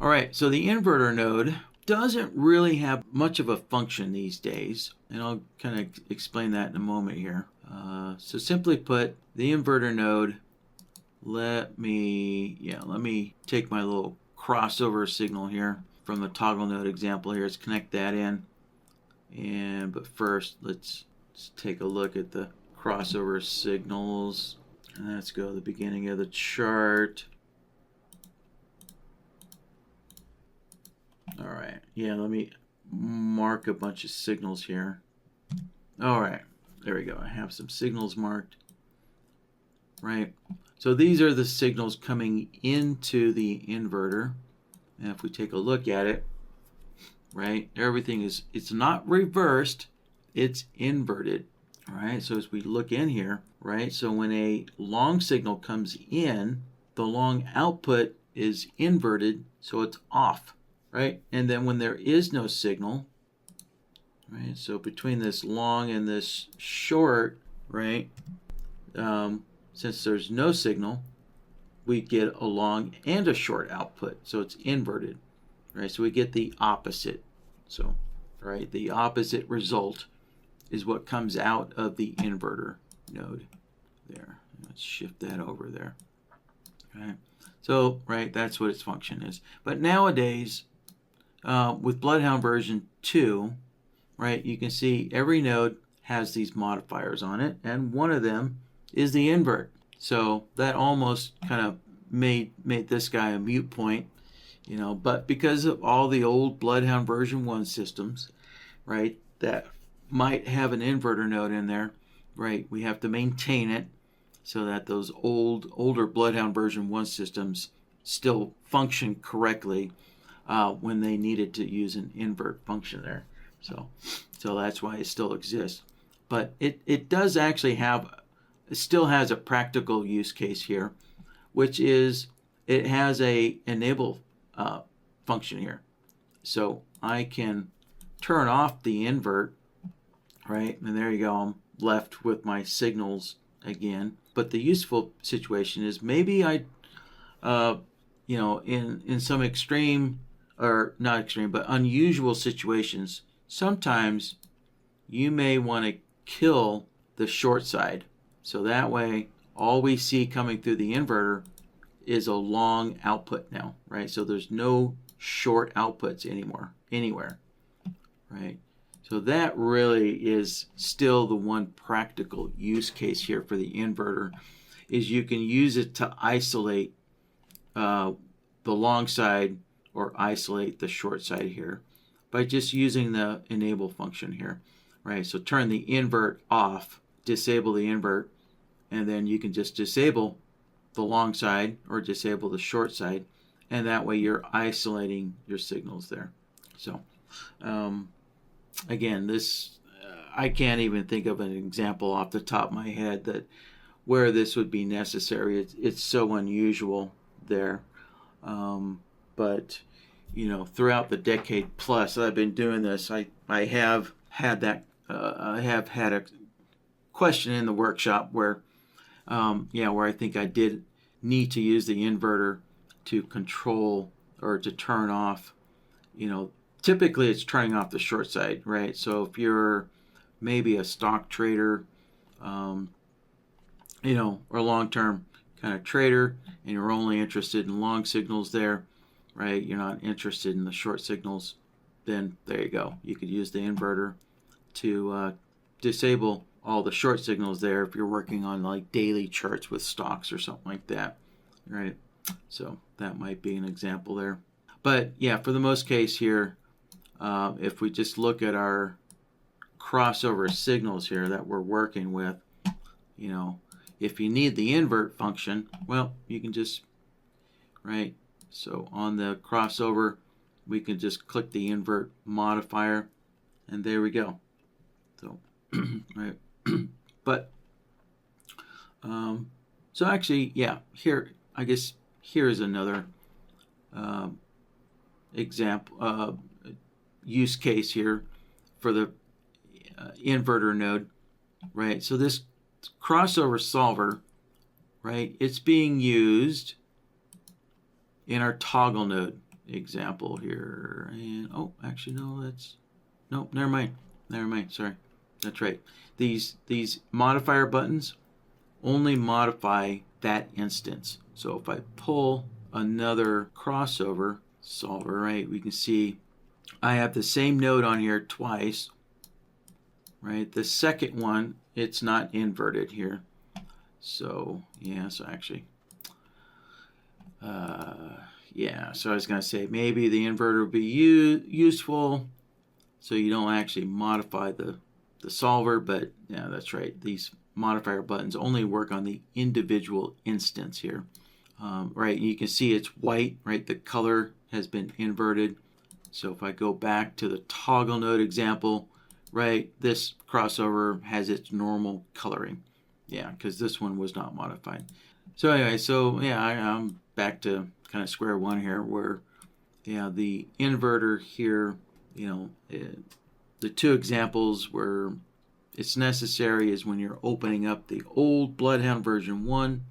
All right, so the inverter node doesn't really have much of a function these days, and I'll kind of explain that in a moment here. So simply put, the inverter node, let me take my little crossover signal here from the toggle node example here. Let's connect that in. But first, let's take a look at the crossover signals. And let's go to the beginning of the chart. All right, yeah, let me mark a bunch of signals here. All right, there we go. I have some signals marked, right? So these are the signals coming into the inverter. And if we take a look at it, right, everything it's not reversed, it's inverted. All right, so as we look in here, right, so when a long signal comes in, the long output is inverted, so it's off. Right, and then when there is no signal, right, so between this long and this short, right, since there's no signal, we get a long and a short output, so it's inverted, right, so we get the opposite. So, right, the opposite result is what comes out of the inverter node there. Let's shift that over there. Right, so, right, that's what its function is. But nowadays, with BloodHound version 2, right, you can see every node has these modifiers on it, and one of them is the invert. So that almost kind of made this guy a moot point, you know, but because of all the old BloodHound version 1 systems, right, that might have an inverter node in there, right, we have to maintain it so that those older BloodHound version 1 systems still function correctly when they needed to use an invert function there. So that's why it still exists. But it does actually it still has a practical use case here, which is it has a enable function here. So I can turn off the invert, right? And there you go, I'm left with my signals again. But the useful situation is maybe I, you know, in some extreme, or not extreme, but unusual situations, sometimes you may want to kill the short side. So that way, all we see coming through the inverter is a long output now, right? So there's no short outputs anymore, anywhere, right? So that really is still the one practical use case here for the inverter, is you can use it to isolate the long side or isolate the short side here by just using the enable function here, right? So turn the invert off, disable the invert, and then you can just disable the long side or disable the short side, and that way you're isolating your signals there. So again, this I can't even think of an example off the top of my head that where this would be necessary. It's so unusual there. But you know, throughout the decade plus that I've been doing this, I have had that I have had a question in the workshop where where I think I did need to use the inverter to control or to turn off, you know, typically it's turning off the short side, right? So if you're maybe a stock trader, you know, or long-term kind of trader, and you're only interested in long signals there, right? You're not interested in the short signals, then there you go. You could use the inverter to disable all the short signals there if you're working on like daily charts with stocks or something like that, right? So that might be an example there. But yeah, for the most case here, if we just look at our crossover signals here that we're working with, you know, if you need the invert function, well, you can just, right? So on the crossover, we can just click the invert modifier, and there we go. So, right. But, so actually, yeah, here, I guess here's another example, use case here for the inverter node, right? So this crossover solver, right, it's being used in our toggle node. example here. And oh, actually no, that's nope, never mind. Never mind, sorry. That's right. These modifier buttons only modify that instance. So if I pull another crossover solver, right, we can see I have the same node on here twice, right? The second one, it's not inverted here. So yeah, so actually, yeah, so I was going to say maybe the inverter would be useful so you don't actually modify the solver, but yeah, that's right. These modifier buttons only work on the individual instance here. Right, you can see it's white, right? The color has been inverted. So if I go back to the toggle node example, right, this crossover has its normal coloring. Yeah, because this one was not modified. So anyway, so yeah, I'm back to kind of square one here, where yeah, the inverter here, you know, the two examples where it's necessary is when you're opening up the old BloodHound version 1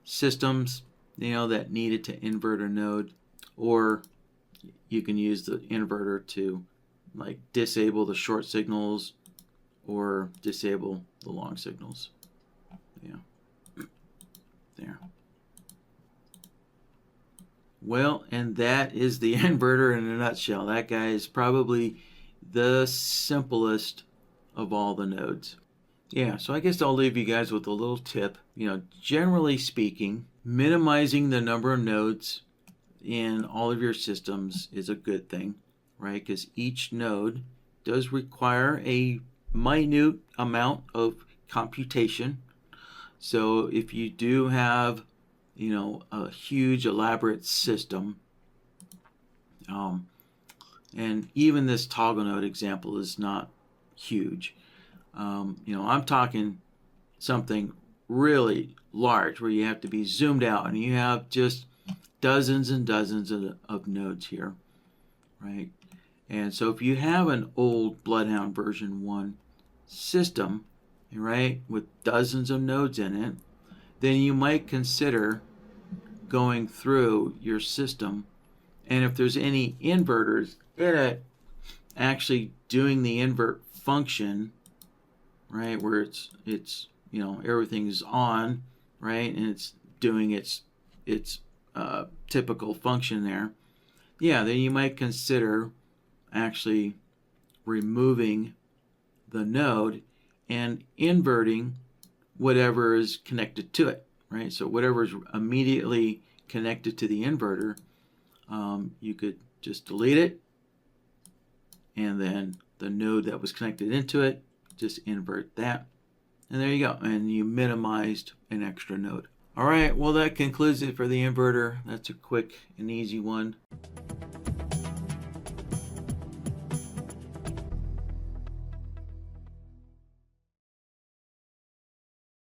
systems, you know, that needed to invert a node, or you can use the inverter to like disable the short signals or disable the long signals. Yeah, there. Well, and that is the inverter in a nutshell. That guy is probably the simplest of all the nodes. Yeah, so I guess I'll leave you guys with a little tip. You know, generally speaking, minimizing the number of nodes in all of your systems is a good thing, right? Because each node does require a minute amount of computation. So if you do have, you know, a huge elaborate system, and even this toggle node example is not huge. You know, I'm talking something really large where you have to be zoomed out and you have just dozens and dozens of nodes here, right? And so if you have an old BloodHound version 1 system, right, with dozens of nodes in it, then you might consider going through your system, and if there's any inverters in it, actually doing the invert function, right, where it's you know, everything's on, right, and it's doing its typical function there. Yeah, then you might consider actually removing the node and inverting whatever is connected to it, right? So whatever is immediately connected to the inverter, you could just delete it, and then the node that was connected into it, just invert that, and there you go, and you minimized an extra node. All right, well, that concludes it for the inverter. That's a quick and easy one.